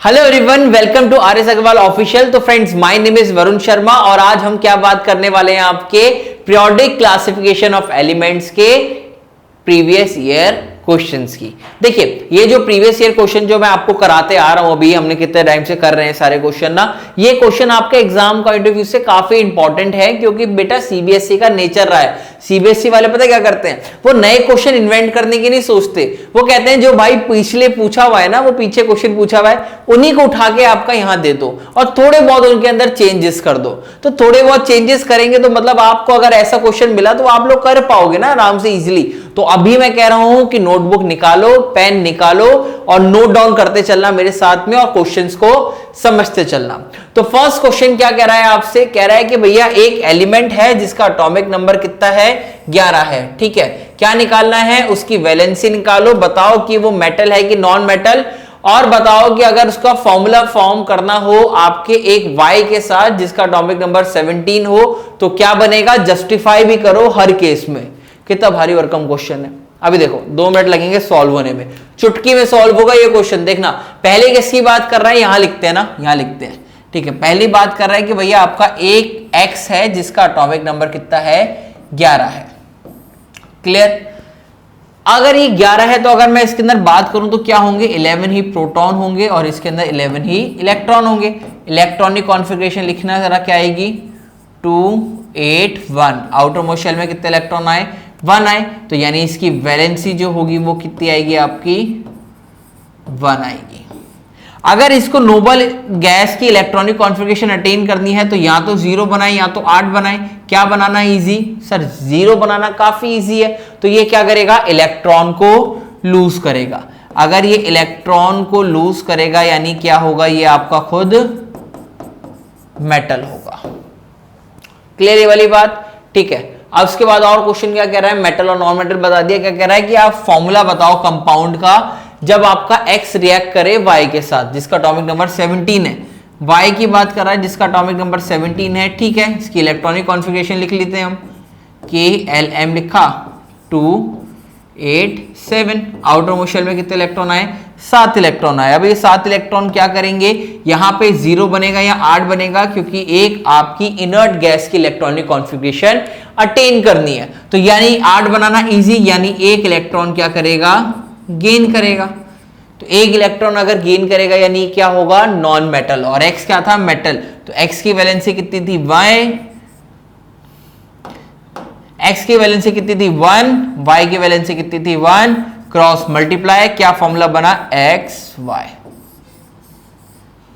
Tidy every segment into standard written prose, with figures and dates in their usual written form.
Hello everyone, welcome to R S Agarwal official. तो friends, my name is Varun Sharma और आज हम क्या बात करने वाले हैं आपके पीरियोडिक क्लासिफिकेशन ऑफ एलिमेंट्स के प्रीवियस ईयर क्वेश्चंस की। देखिए, ये जो प्रीवियस ईयर क्वेश्चन जो मैं आपको कराते आ रहा हूं, अभी हमने कितने टाइम से कर रहे हैं सारे क्वेश्चन ना, ये क्वेश्चन आपके एग्जाम पॉइंट ऑफ व्यू से काफी इंपॉर्टेंट है क्योंकि बेटा सीबीएसई का नेचर रहा है। सीबीएसई वाले पता क्या करते हैं, वो नए क्वेश्चन इन्वेंट करने की नहीं सोचते। वो कहते हैं जो भाई पिछले पूछा हुआ है ना, वो पीछे क्वेश्चन पूछा हुआ है, उन्हीं को उठा के आपका यहां दे दो और थोड़े बहुत उनके अंदर चेंजेस कर दो। तो थोड़े बहुत चेंजेस करेंगे तो मतलब आपको अगर ऐसा क्वेश्चन मिला तो आप लोग कर पाओगे ना आराम से इजिली। तो अभी मैं कह रहा हूं कि नोटबुक निकालो, पेन निकालो और नोट डाउन करते चलना मेरे साथ में और क्वेश्चंस को समझते चलना। तो फर्स्ट क्वेश्चन क्या कह रहा है आपसे, कह रहा है कि भैया एक एलिमेंट है जिसका एटॉमिक नंबर कितना है, 11 है। ठीक है, क्या निकालना है, उसकी वैलेंसी निकालो, बताओ कि वो मेटल है कि नॉन मेटल, और बताओ कि अगर उसका फॉर्मूला फॉर्म करना हो आपके एक Y के साथ जिसका एटॉमिक नंबर 17 हो तो क्या बनेगा, जस्टिफाई भी करो हर केस में। कितना भारी भरकम क्वेश्चन है। अभी देखो 2 मिनट लगेंगे सॉल्व होने में, चुटकी में सॉल्व होगा ये क्वेश्चन। देखना पहले किसकी बात कर रहा है, यहां लिखते हैं ना, यहां लिखते हैं। ठीक है, पहली बात कर रहा है कि भैया आपका एक X है जिसका एटॉमिक नंबर कितना है, 11 है। क्लियर। अगर ये 11 है तो अगर मैं इसके अंदर बात करूं तो क्या होंगे, 11 ही प्रोटॉन होंगे और इसके अंदर 11 ही इलेक्ट्रॉन होंगे। इलेक्ट्रॉनिक कॉन्फ़िगरेशन लिखना जरा, क्या आएगी, 2 8 1। आउटर मोस्ट शेल में कितने इलेक्ट्रॉन आए, 1 आए। तो यानी इसकी वैलेंसी जो होगी वो कितनी आएगी आपकी, 1 आएगी। अगर इसको नोबल गैस की इलेक्ट्रॉनिक कॉन्फ़िगरेशन अटेन करनी है तो या तो 0 बनाए या तो 8 बनाए। क्या बनाना इजी, सर 0 बनाना काफी इजी है। तो ये क्या करेगा, इलेक्ट्रॉन को लूज करेगा। अगर ये इलेक्ट्रॉन को लूज करेगा यानी क्या होगा, ये आपका खुद मेटल होगा। क्लियर ये वाली बात। ठीक है, अब उसके बाद और क्वेश्चन क्या कह रहा है, मेटल और नॉन मेटल बता दिया। क्या कह रहा है कि आप फॉर्मूला बताओ कंपाउंड का जब आपका X रिएक्ट करे Y के साथ जिसका एटॉमिक नंबर 17 है। Y की बात कर रहा है जिसका एटॉमिक नंबर 17 है। ठीक है, इसकी इलेक्ट्रॉनिक कॉन्फ़िगरेशन लिख लेते हैं हम, KLM लिखा, 2 8 7। आउटर मोस्ट शेल में कितने इलेक्ट्रॉन आए, 7 इलेक्ट्रॉन आए। अब ये 7 इलेक्ट्रॉन क्या करेंगे, यहां पे 0 बनेगा या 8 बनेगा क्योंकि एक आपकी इनर्ट गैस की इलेक्ट्रॉनिक कॉन्फ़िगरेशन अटेन करनी है। तो यानी 8 बनाना इजी, यानी एक इलेक्ट्रॉन क्या करेगा, गेन करेगा। तो एक इलेक्ट्रॉन अगर गेन करेगा यानी क्या होगा, नॉन मेटल। और X क्या था, मेटल। तो X की वैलेंसी कितनी थी, X की वैलेंसी कितनी थी, 1। Y की वैलेंसी कितनी थी, 1। क्रॉस मल्टीप्लाई, क्या फॉर्मूला बना, XY।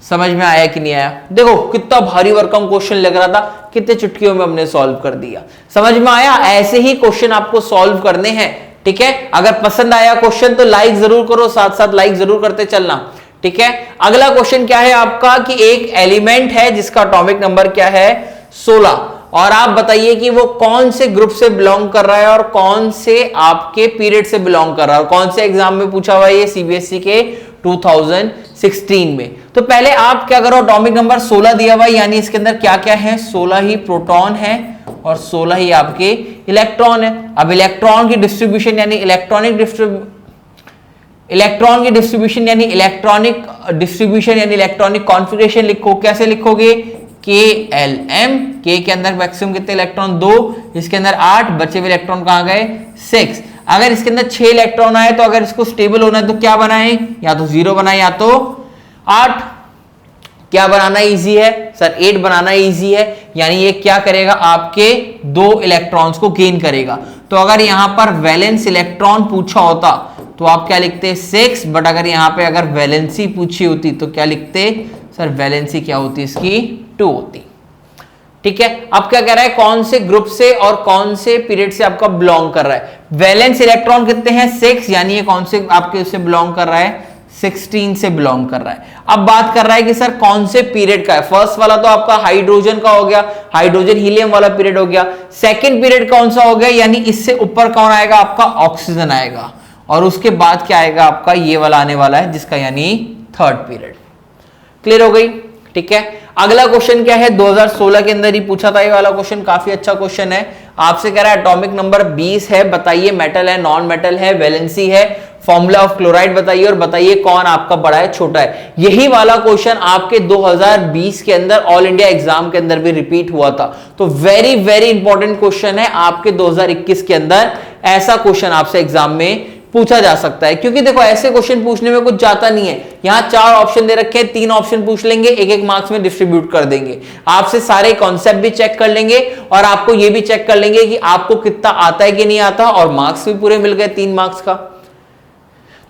समझ में आया कि नहीं आया। देखो कितना भारी भरकम क्वेश्चन लग रहा था, कितने चुटकियों में हमने सॉल्व कर दिया। समझ में आया। ऐसे ही क्वेश्चन आपको सॉल्व करने हैं। ठीक है, अगर पसंद आया क्वेश्चन तो लाइक जरूर करो, साथ साथ लाइक जरूर करते चलना। ठीक है, अगला क्वेश्चन क्या है आपका कि एक एलिमेंट है जिसका एटॉमिक नंबर क्या है, 16, और आप बताइए कि वो कौन से ग्रुप से बिलोंग कर रहा है और कौन से आपके पीरियड से बिलोंग कर रहा है और कौन से एग्जाम में पूछा हुआ है ये सीबीएसई के 2016 में। तो पहले आप क्या करो, एटॉमिक नंबर 16 दिया हुआ है यानी इसके अंदर क्या क्या है, 16 ही प्रोटॉन है और 16 ही आपके इलेक्ट्रॉन है। अब इलेक्ट्रॉन की डिस्ट्रीब्यूशन यानी इलेक्ट्रॉनिक इलेक्ट्रॉनिक कॉन्फ़िगरेशन लिखो। कैसे लिखोगे, KLM, K के अंदर मैक्सिमम कितने इलेक्ट्रॉन, 2, इसके अंदर 8, बचे हुए इलेक्ट्रॉन कहां गए, 6। अगर इसके अंदर 6 इलेक्ट्रॉन आए तो अगर इसको स्टेबल होना है तो क्या बनाए, या तो 0 बनाए या तो 8। क्या बनाना इजी है, सर 8 बनाना इजी है। यानी ये क्या करेगा, आपके 2 इलेक्ट्रॉन्स को गेन करेगा। तो अगर यहां पर वैलेंस इलेक्ट्रॉन पूछा होता तो आप क्या लिखते, 6। बट अगर यहां पे अगर वैलेंसी पूछी होती तो क्या लिखते, सर वैलेंसी क्या होती, इसकी 2 होती। ठीक है, अब क्या कह रहा है, कौन से ग्रुप से और कौन से पीरियड से आपका बिलोंग कर रहा है। वैलेंस इलेक्ट्रॉन कितने हैं, 6, यानी ये कौन से आपके उससे बिलोंग कर रहा है, 16 से बिलोंग कर रहा है। अब बात कर रहा है कि सर कौन से पीरियड का है। फर्स्ट वाला तो आपका हाइड्रोजन का हो गया, हाइड्रोजन हीलियम वाला पीरियड हो गया। सेकंड पीरियड कौन सा हो गया, यानी इससे ऊपर कौन आएगा, आपका ऑक्सीजन आएगा। और उसके बाद क्या आएगा आपका, ये वाला आने वाला है जिसका यानी थर्ड पीरियड। क्लियर हो गई। ठीक है, अगला क्वेश्चन क्या है, 2016 के अंदर ही पूछा था ये वाला क्वेश्चन, काफी अच्छा क्वेश्चन है। आपसे कह रहा है एटॉमिक नंबर 20 है, बताइए मेटल है नॉन मेटल है वैलेंसी है, फॉर्मूला ऑफ क्लोराइड बताइए और बताइए कौन आपका बड़ा है छोटा है। यही वाला क्वेश्चन आपके 2020 के अंदर ऑल इंडिया एग्जाम के अंदर भी रिपीट हुआ था। तो वेरी वेरी इंपॉर्टेंट क्वेश्चन है आपके 2021 के अंदर, ऐसा क्वेश्चन आपसे एग्जाम में पूछा जा सकता है। क्योंकि देखो ऐसे क्वेश्चन पूछने में कुछ जाता नहीं है, यहां 4 ऑप्शन दे रखे हैं, 3 ऑप्शन पूछ लेंगे, एक एक मार्क्स में डिस्ट्रीब्यूट कर देंगे, आपसे सारे कॉन्सेप्ट भी चेक कर लेंगे और आपको यह भी चेक कर लेंगे कि आपको कितना आता है कि नहीं आता, और मार्क्स भी पूरे मिल गए 3 मार्क्स का।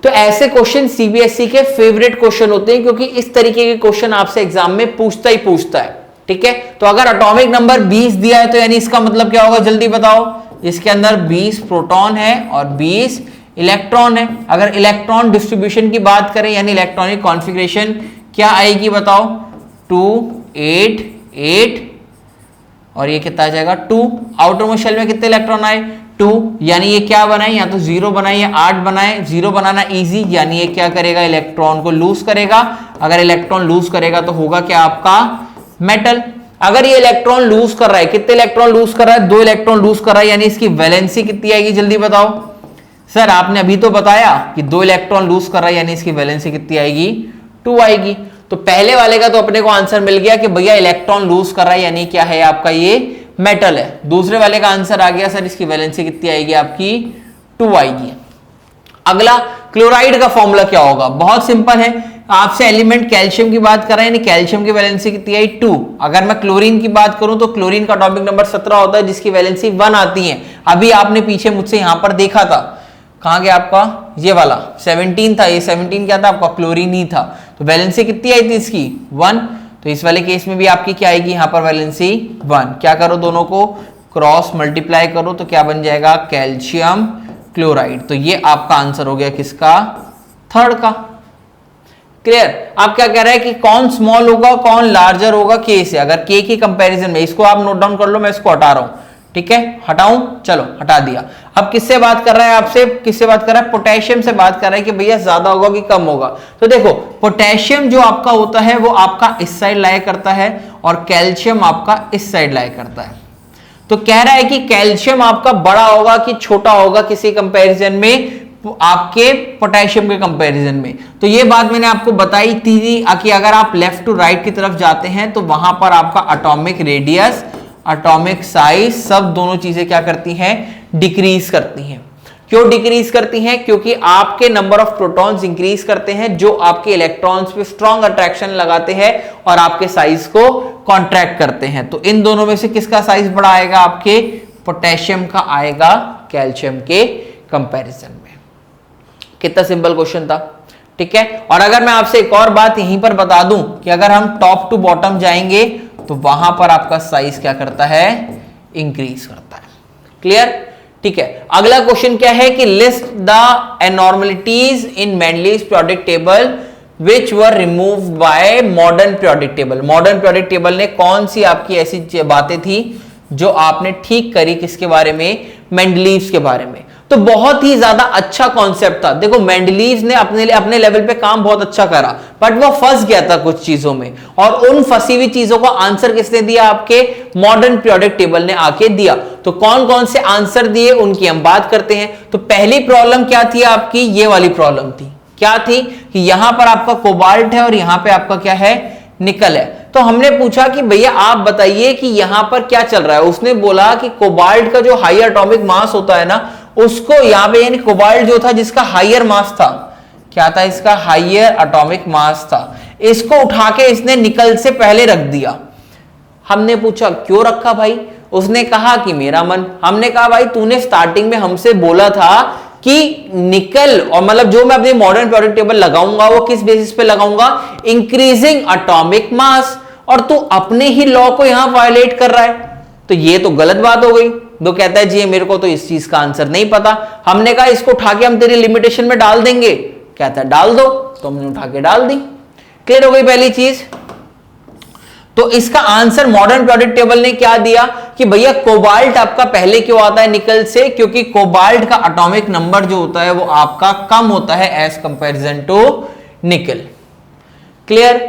तो ऐसे क्वेश्चन सीबीएसई के फेवरेट क्वेश्चन होते हैं, क्योंकि इस तरीके के क्वेश्चन आपसे एग्जाम में पूछता ही पूछता है। ठीक है, तो अगर एटॉमिक नंबर 20 दिया है तो यानी इसका मतलब क्या होगा, जल्दी बताओ। इसके अंदर 20 प्रोटॉन है और 20 इलेक्ट्रॉन है। अगर इलेक्ट्रॉन डिस्ट्रीब्यूशन की बात करें यानी इलेक्ट्रॉनिक कॉन्फ़िगरेशन क्या आएगी बताओ, 2 8 8 और ये कितना आ जाएगा 2। आउटर मोस्ट शेल में कितने इलेक्ट्रॉन आए 2, यानी ये क्या बनाए, या तो 0 बनाए या 8 बनाए। 0 बनाना इजी, यानी ये क्या करेगा, इलेक्ट्रॉन को लूज करेगा। अगर इलेक्ट्रॉन लूज करेगा तो होगा क्या आपका मेटल। अगर ये इलेक्ट्रॉन लूज कर रहा है, कितने इलेक्ट्रॉन लूज कर रहा है, 2 इलेक्ट्रॉन लूज कर रहा है, यानी इसकी वैलेंसी कितनी आएगी, जल्दी बताओ। सर आपने अभी तो बताया कि 2 इलेक्ट्रॉन लूज कर रहा है, यानी इसकी वैलेंसी कितनी आएगी, 2 आएगी। तो पहले वाले का तो अपने को आंसर मिल गया कि भैया इलेक्ट्रॉन लूज कर रहा है, यानी क्या है आपका ये मेटल है। दूसरे वाले का आंसर आ गया सर इसकी वैलेंसी कितनी आएगी आपकी, 2 आएगी। अगला क्लोराइड का फॉर्मूला क्या होगा, बहुत सिंपल है। आपसे एलिमेंट कैल्शियम की बात कर रहे हैं, यानी कैल्शियम की वैलेंसी कितनी आई 2। अगर मैं क्लोरीन की बात करूं तो क्लोरीन का एटॉमिक नंबर 17 होता है, जिसकी वैलेंसी 1 आती है। अभी आपने पीछे मुझसे यहां पर देखा था, कहां गया आपका ये वाला 17 था, ये 17 क्या था आपका, क्लोरीन ही था। तो वैलेंसी कितनी आई थी इसकी 1। तो इस वाले केस में भी आपकी क्या आएगी यहां पर वैलेंसी 1। क्या करो, दोनों को क्रॉस मल्टीप्लाई करो तो क्या बन जाएगा, कैल्शियम क्लोराइड। तो ये आपका आंसर हो गया किसका, 3rd का। क्लियर। आप क्या कह रहे हैं कि कौन स्मॉल होगा कौन लार्जर होगा के से, अगर के की कंपैरिजन में, इसको आप नोट डाउन कर लो, मैं इसको हटा रहा हूं। ठीक है, हटाऊं, चलो हटा दिया। अब किससे बात कर रहा है, आपसे किससे बात कर रहा है, पोटेशियम से बात कर रहा है कि भैया ज्यादा होगा कि कम होगा। तो देखो पोटेशियम जो आपका होता है वो आपका इस साइड लाई करता है और कैल्शियम आपका इस साइड लाई करता है। तो कह रहा है कि कैल्शियम आपका बड़ा होगा कि छोटा होगा किसी कंपैरिजन में, आपके पोटेशियम के कंपैरिजन में। तो ये बात मैंने आपको बताई थी कि अगर आप लेफ्ट टू राइट की तरफ जाते हैं तो वहां पर आपका एटॉमिक रेडियस, एटॉमिक साइज, सब दोनों चीजें क्या करती हैं, डिक्रीज करती हैं। क्यों डिक्रीज करती हैं, क्योंकि आपके नंबर ऑफ प्रोटॉन्स इंक्रीज करते हैं जो आपके इलेक्ट्रॉन्स पे स्ट्रॉन्ग अट्रैक्शन लगाते हैं और आपके साइज को कॉन्ट्रैक्ट करते हैं। तो इन दोनों में से किसका साइज बड़ा आएगा, आपके पोटेशियम का आएगा कैल्शियम के कंपैरिजन में। कितना सिंपल क्वेश्चन था। ठीक है, और अगर मैं आपसे एक और बात यहीं पर बता दूं कि अगर हम टॉप टू बॉटम जाएंगे तो वहां पर आपका साइज क्या करता है, इंक्रीज करता है। क्लियर। ठीक है, अगला क्वेश्चन क्या है कि list the abnormalities in Mendeleev's periodic table which were removed by modern periodic table. Modern periodic table ने कौन सी आपकी ऐसी बातें थी जो आपने ठीक करी, किसके बारे में, मेंडलीव्स के बारे में। तो बहुत ही ज्यादा अच्छा कॉन्सेप्ट था। देखो मेंडलीव्स ने अपने लेवल पे काम बहुत अच्छा करा, बट वो फंस गया था कुछ चीजों में, और उन फंसी हुई चीजों का आंसर किसने दिया, आपके मॉडर्न पीरियोडिक टेबल ने आके दिया। तो कौन कौन से आंसर दिए उनकी हम बात करते हैं। तो पहली प्रॉब्लम क्या थी आपकी, ये वाली प्रॉब्लम थी। क्या थी कि यहां पर आपका कोबाल्ट है और यहां पे आपका क्या है, निकल है। तो हमने पूछा कि भैया आप बताइए कि यहां पर क्या चल रहा है। उसने बोला कि कोबाल्ट का जो हायर एटॉमिक मास होता है ना, उसको यहां पे, यानी कोबाल्ट जो था जिसका हायर मास था, क्या था, इसका हायर एटॉमिक मास था, इसको उठा के इसने निकल से पहले रख दिया। हमने पूछा क्यों रखा भाई, उसने कहा कि मेरा मन। हमने कहा भाई तूने स्टार्टिंग में हमसे बोला था कि निकल, और मतलब जो मैं अपने मॉडर्न पीरियोडिक टेबल लगाऊंगा वो किस बेसिस पे लगाऊंगा, इंक्रीजिंग एटॉमिक मास, और तू अपने ही लॉ को यहां वायलेट कर रहा है। तो ये तो गलत बात हो गई। तो कहता है जी मेरे को तो इस चीज का आंसर नहीं पता। हमने कहा इसको उठा के हम तेरी लिमिटेशन में डाल देंगे। कहता है डाल दो, तो हमने उठा के डाल दी। क्लियर हो गई पहली चीज। तो इसका आंसर मॉडर्न पीरियोडिक टेबल ने क्या दिया कि भैया कोबाल्ट आपका पहले क्यों आता है निकल से, क्योंकि कोबाल्ट का एटॉमिक नंबर जो होता है वो आपका कम होता है एज कंपैरिजन टू निकल। क्लियर।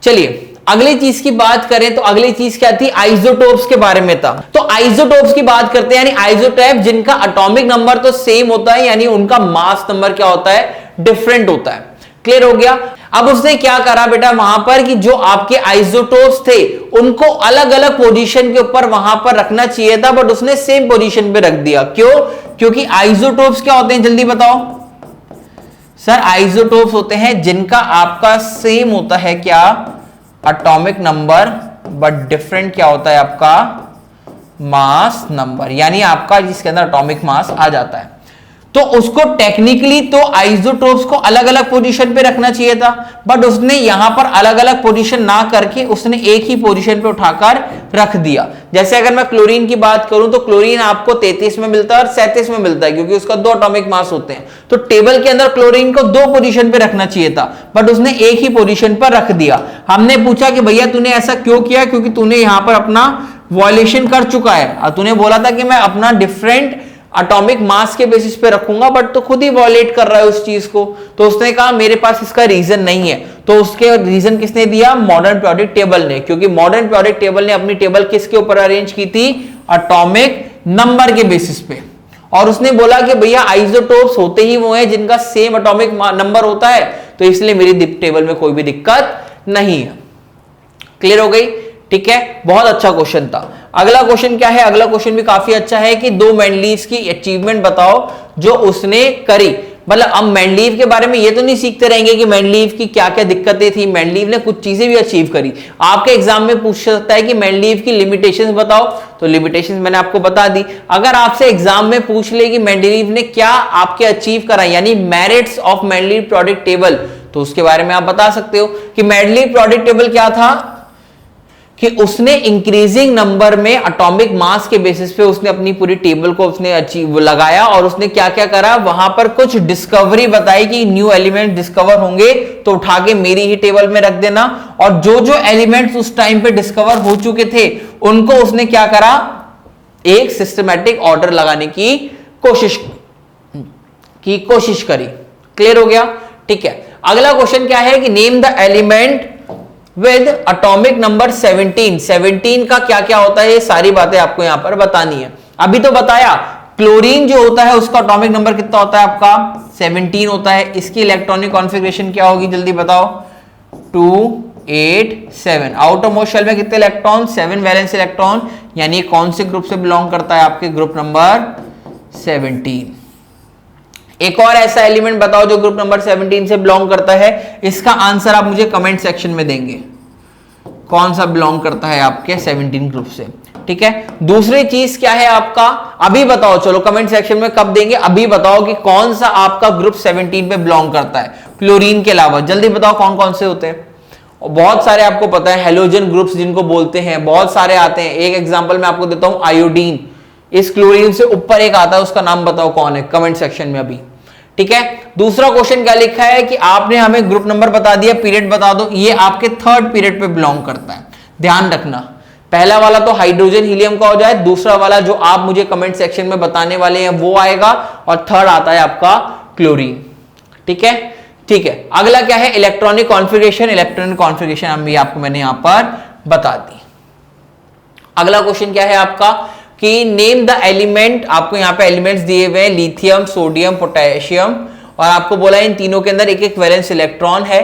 चलिए अगली चीज की बात करें तो अगली चीज क्या थी, आइसोटोप्स के बारे में था। तो आइसोटोप्स की बात करते हैं, यानी आइसोटोप जिनका एटॉमिक नंबर तो सेम होता है, यानी उनका मास नंबर क्या होता है, डिफरेंट होता है। क्लियर हो गया। अब उसने क्या करा बेटा वहां पर कि जो आपके आइसोटोप्स थे उनको अलग अलग पोजीशन के ऊपर वहां पर रखना चाहिए था, बट उसने सेम पोजीशन पे रख दिया। क्यों? क्योंकि आइसोटोप्स क्या होते हैं, जल्दी बताओ सर। आइसोटोप्स होते हैं जिनका आपका सेम होता है क्या, एटॉमिक नंबर, बट डिफरेंट क्या होता है आपका, मास नंबर, यानी आपका जिसके अंदर एटॉमिक मास आ जाता है। तो उसको टेक्निकली तो आइसोटोप्स को अलग अलग पोजीशन पे रखना चाहिए था, बट उसने यहां पर अलग अलग पोजीशन ना करके उसने एक ही पोजीशन पे उठाकर रख दिया। जैसे अगर मैं क्लोरीन की बात करूं तो क्लोरीन आपको 33 में मिलता है और 37 में मिलता है, क्योंकि उसका 2 एटॉमिक मास होते हैं। तो टेबल के अंदर क्लोरीन को 2 पोजीशन पे रखना चाहिए था, बट उसने एक ही पोजीशन पर रख दिया। हमने पूछा कि भैया तूने ऐसा क्यों किया, क्योंकि तूने यहां पर अपना वायलेशन कर चुका है और तूने बोला था कि मैं अपना डिफरेंट एटॉमिक मास के बेसिस पे रखूंगा, बट तो खुद ही वॉयलेट कर रहा है उस चीज को। तो उसने कहा मेरे पास इसका रीजन नहीं है। तो उसके रीजन किसने दिया, मॉडर्न पीरियोडिक टेबल ने, क्योंकि मॉडर्न पीरियोडिक टेबल ने अपनी टेबल किसके ऊपर अरेंज की थी, एटॉमिक नंबर के बेसिस पे। और उसने बोला कि भैया आइसोटोप्स होते ही वो हैं जिनका सेम एटॉमिक नंबर होता है, तो इसलिए मेरी टेबल में कोई भी दिक्कत नहीं है। क्लियर हो गई, ठीक है, बहुत अच्छा क्वेश्चन था। अगला क्वेश्चन क्या है, अगला क्वेश्चन भी काफी अच्छा है कि 2 मेंडलीव की अचीवमेंट बताओ जो उसने करी। मतलब अब मेंडलीव के बारे में ये तो नहीं सीखते रहेंगे कि मेंडलीव की क्या क्या दिक्कतें थी, मेंडलीव ने कुछ चीजें भी अचीव करी। आपके एग्जाम में पूछ सकता है कि मेंडलीव की लिमिटेशंस बताओ, तो लिमिटेशंस मैंने आपको बता दी। अगर आपसे एग्जाम में पूछ ले कि मेंडलीव ने क्या आपके अचीव करा, यानी merits of Mendeleev periodic table, तो उसके बारे में आप बता सकते हो कि मेंडलीव पीरियोडिक टेबल क्या था, कि उसने इंक्रीजिंग नंबर में एटॉमिक मास के बेसिस पे उसने अपनी पूरी टेबल को उसने अचीव लगाया। और उसने क्या क्या करा, वहां पर कुछ डिस्कवरी बताई कि न्यू एलिमेंट डिस्कवर होंगे तो उठा के मेरी ही टेबल में रख देना। और जो जो एलिमेंट्स उस टाइम पे डिस्कवर हो चुके थे उनको उसने क्या करा, एक सिस्टमैटिक ऑर्डर लगाने की कोशिश करी। क्लियर हो गया, ठीक है। अगला क्वेश्चन क्या है कि name the element with atomic number 17। 17 का क्या क्या होता है, ये सारी बातें आपको यहां पर बतानी है। अभी तो बताया क्लोरीन जो होता है उसका एटॉमिक नंबर कितना होता है आपका, 17 होता है। इसकी इलेक्ट्रॉनिक कॉन्फ़िगरेशन क्या होगी, जल्दी बताओ, 287। आउटर मोस्ट शेल में कितने इलेक्ट्रॉन, 7 वैलेंस इलेक्ट्रॉन, यानी कौन से ग्रुप से बिलोंग करता है, आपके ग्रुप नंबर 17। एक और ऐसा एलिमेंट बताओ जो ग्रुप नंबर 17 से बिलोंग करता है। इसका आंसर आप मुझे कमेंट सेक्शन में देंगे, कौन सा बिलोंग करता है आपके 17 ग्रुप से, ठीक है। दूसरी चीज क्या है आपका, अभी बताओ, चलो कमेंट सेक्शन में कब देंगे, अभी बताओ कि कौन सा आपका ग्रुप 17 पे बिलोंग करता है क्लोरीन के अलावा। जल्दी बताओ कौन कौन से होते हैं। और बहुत सारे आपको पता है, हेलोजन ग्रुप्स जिनको बोलते हैं, बहुत सारे आते हैं। एक एग्जांपल मैं आपको देता हूं, आयोडीन। इस क्लोरीन से ऊपर एक आता है, उसका नाम बताओ कौन है, कमेंट सेक्शन में अभी, ठीक है। दूसरा क्वेश्चन क्या लिखा है कि आपने हमें ग्रुप नंबर बता दिया, पीरियड बता दो। ये आपके 3rd पीरियड पे बिलोंग करता है, ध्यान रखना। पहला वाला तो हाइड्रोजन हीलियम का हो जाए, दूसरा वाला जो आप मुझे कमेंट सेक्शन में बताने वाले हैं वो आएगा, और 3rd आता है आपका क्लोरीन, ठीक है, ठीक है। अगला क्या है, इलेक्ट्रॉनिक कॉन्फ़िगरेशन। इलेक्ट्रॉनिक कॉन्फ़िगरेशन भी आपको मैंने यहां पर बता दी। अगला क्वेश्चन क्या है आपका कि नेम द एलिमेंट। आपको यहां पे एलिमेंट्स दिए हुए हैं, लिथियम, सोडियम, पोटेशियम, और आपको बोला इन तीनों के अंदर एक एक वैलेंस इलेक्ट्रॉन है,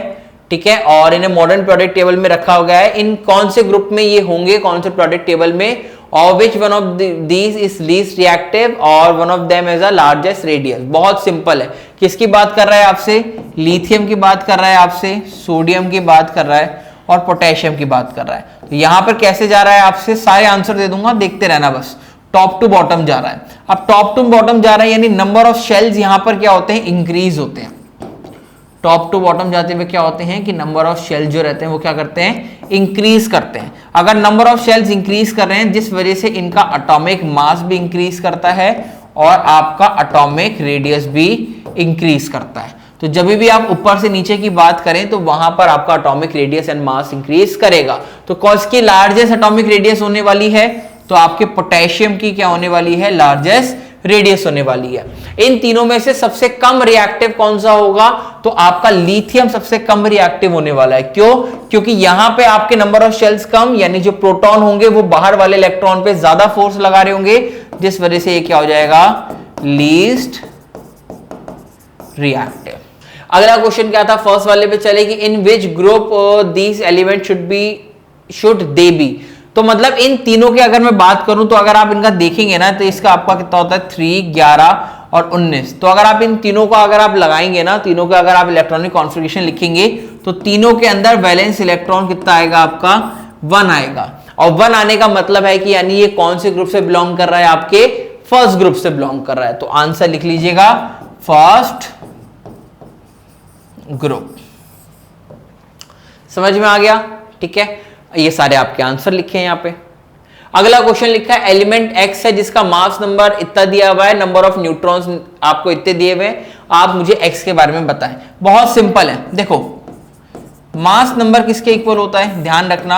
ठीक है, और इन्हें मॉडर्न पीरियोडिक टेबल में रखा गया है। इन कौन से ग्रुप में ये होंगे, कौन से पीरियोडिक टेबल में, और which one of these is least reactive और one of them is the largest radius. बहुत सिंपल है, किसकी बात कर रहा है आपसे, लिथियम की बात कर रहा है आपसे, सोडियम की बात कर रहा है, और पोटेशियम की बात कर रहा है। तो यहां पर कैसे जा रहा है आपसे, सारे आंसर दे दूंगा, देखते रहना बस। टॉप टू बॉटम जा रहा है। अब टॉप टू बॉटम जा रहा है, यानी नंबर ऑफ शेल्स यहां पर क्या होते हैं, इंक्रीज होते हैं। टॉप टू बॉटम जाते हुए क्या होते हैं कि नंबर ऑफ शेल्स जो रहते हैं वो क्या करते हैं, इंक्रीज करते हैं। अगर नंबर ऑफ शेल्स इंक्रीज कर रहे हैं, जिस वजह से इनका एटॉमिक मास भी इंक्रीज करता है और आपका एटॉमिक रेडियस भी इंक्रीज करता है। तो जब भी आप ऊपर से नीचे की बात करें तो वहां पर आपका atomic radius and mass increase करेगा। तो कौन की लार्जेस्ट एटॉमिक रेडियस होने वाली है, तो आपके पोटेशियम की क्या होने वाली है, लार्जेस्ट रेडियस होने वाली है। इन तीनों में से सबसे कम रिएक्टिव कौन सा होगा? तो आपका लिथियम सबसे कम रिएक्टिव होने वाला है। क्यों? क्योंकि यहां पे आपके नंबर ऑफ शेल्स कम, यानी जो प्रोटॉन होंगे वो बाहर वाले इलेक्ट्रॉन पे ज्यादा फोर्स लगा रहे होंगे, जिस वजह से ये क्या हो जाएगा? Least reactive. अगला क्वेश्चन क्या था? फर्स्ट वाले पे चले कि in which group these element should they be. तो मतलब इन तीनों की अगर मैं बात करूं तो अगर आप इनका देखेंगे ना तो इसका आपका कितना होता है? 3, 11 और 19। तो अगर आप इन तीनों का अगर आप लगाएंगे ना, तीनों का अगर आप इलेक्ट्रॉनिक कॉन्फ़िगरेशन लिखेंगे तो तीनों के अंदर वैलेंस इलेक्ट्रॉन कितना आएगा? आपका 1 आएगा। और 1 आने का मतलब है कि यानी ये कौन से ग्रुप से बिलोंग कर रहा है? आपके फर्स्ट ग्रुप से बिलोंग कर रहा है। तो आंसर लिख लीजिएगा फर्स्ट ग्रुप। समझ में आ गया? ठीक है, ये सारे आपके आंसर लिखे हैं यहां पे। अगला क्वेश्चन लिखा है एलिमेंट एक्स है जिसका मास नंबर इतना दिया हुआ है, नंबर ऑफ न्यूट्रॉन्स आपको इतने दिए हुए, आप मुझे एक्स के बारे में बताएं। बहुत सिंपल है, देखो मास नंबर किसके इक्वल होता है? ध्यान रखना,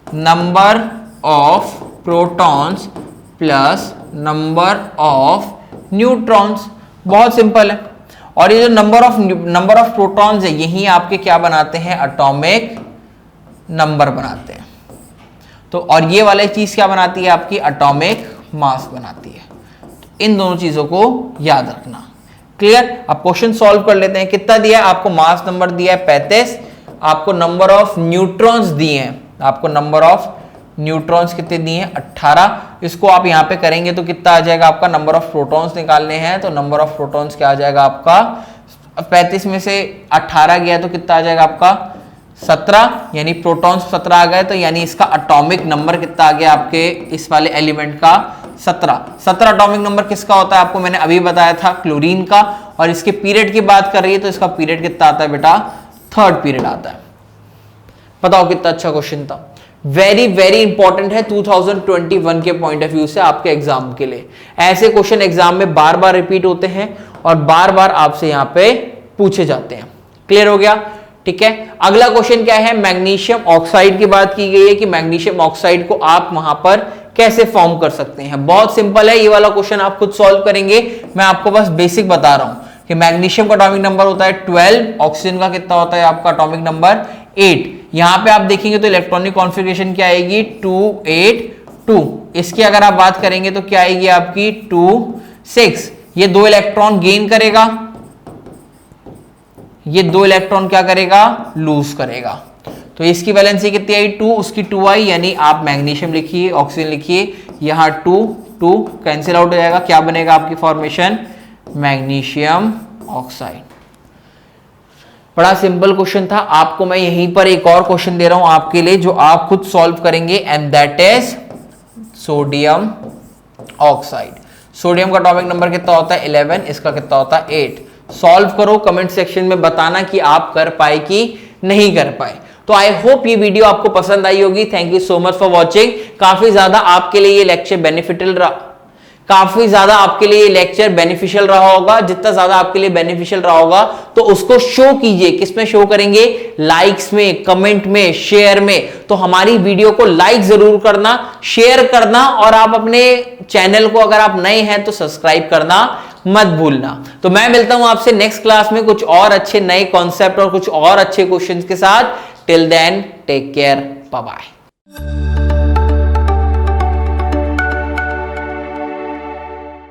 number of protons plus number of neutrons. बहुत सिंपल है। और ये जो नंबर ऑफ प्रोटॉन्स है यही आपके क्या बनाते हैं? एटॉमिक नंबर बनाते हैं। तो और ये वाली चीज क्या बनाती है? आपकी एटॉमिक मास बनाती है। तो इन दोनों चीजों को याद रखना। क्लियर? अब क्वेश्चन सॉल्व कर लेते हैं। कितना दिया है? आपको मास नंबर दिया है 35, आपको नंबर ऑफ न्यूट्रॉन्स दिए हैं, आपको नंबर ऑफ न्यूट्रॉन्स कितने दिए हैं? 18। इसको आप यहां पे करेंगे तो कितना आ जाएगा? आपका नंबर ऑफ प्रोटॉन्स निकालने हैं तो नंबर ऑफ प्रोटॉन्स क्या आ जाएगा आपका? 35 में से 18 गया तो कितना आ जाएगा आपका? 17, यानी प्रोटॉन्स 17 आ गए। तो यानी इसका एटॉमिक नंबर कितना आ गया आपके इस वाले एलिमेंट का? 17। 17 एटॉमिक नंबर किसका होता है? आपको मैंने अभी बताया था, क्लोरीन का। और इसके पीरियड की बात कर रही है तो इसका पीरियड कितना आता है बेटा? 3rd पीरियड आता है। बताओ कितना अच्छा क्वेश्चन था। वेरी वेरी इंपॉर्टेंट है 2021 के पॉइंट ऑफ व्यू से आपके एग्जाम के लिए। ऐसे क्वेश्चन एग्जाम में बार बार रिपीट होते हैं और बार बार आपसे यहां पे पूछे जाते हैं। क्लियर हो गया? ठीक है, अगला क्वेश्चन क्या है? मैग्नीशियम ऑक्साइड की बात की गई है कि मैग्नीशियम ऑक्साइड को आप वहां पर कैसे फॉर्म कर सकते हैं। बहुत सिंपल है, ये वाला क्वेश्चन आप खुद सॉल्व करेंगे, मैं आपको बस बेसिक बता रहा हूं कि मैग्नीशियम का एटॉमिक नंबर होता है 12, ऑक्सीजन का कितना होता है आपका एटॉमिक नंबर? 8। यहां पे आप देखेंगे तो इलेक्ट्रॉनिक कॉन्फ़िगरेशन क्या आएगी? 282। इसकी अगर आप बात करेंगे तो क्या आएगी आपकी? 2 6। ये 2 इलेक्ट्रॉन गेन करेगा, ये 2 इलेक्ट्रॉन क्या करेगा? लूज करेगा। तो इसकी वैलेंसी कितनी आई? 2, उसकी 2 आई, यानी आप मैग्नीशियम लिखिए, ऑक्सीजन लिखिए, यहां 2 कैंसिल आउट हो जाएगा। क्या बनेगा आपकी फॉर्मेशन? Magnesium oxide. बड़ा सिंपल क्वेश्चन था। आपको मैं यहीं पर एक और क्वेश्चन दे रहा हूं आपके लिए जो आप खुद सॉल्व करेंगे, and that is sodium oxide. Sodium का एटॉमिक नंबर कितना होता है? 11, इसका कितना होता है? 8। सॉल्व करो, कमेंट सेक्शन में बताना कि आप कर पाए कि नहीं कर पाए। तो आई होप ये वीडियो आपको पसंद आई होगी। Thank you so much for watching. काफी ज्यादा आपके लिए ये लेक्चर बेनिफिशियल रहा होगा। जितना ज्यादा आपके लिए बेनिफिशियल रहा होगा तो उसको शो कीजिए। किसमें शो करेंगे? लाइक्स में, कमेंट में, शेयर में। तो हमारी वीडियो को लाइक जरूर करना, शेयर करना, और आप अपने चैनल को अगर आप नए हैं तो सब्सक्राइब करना मत भूलना। तो मैं मिलता हूं आपसे नेक्स्ट क्लास में कुछ और अच्छे नए कॉन्सेप्ट और कुछ और अच्छे क्वेश्चंस के साथ। Till then take care, bye bye.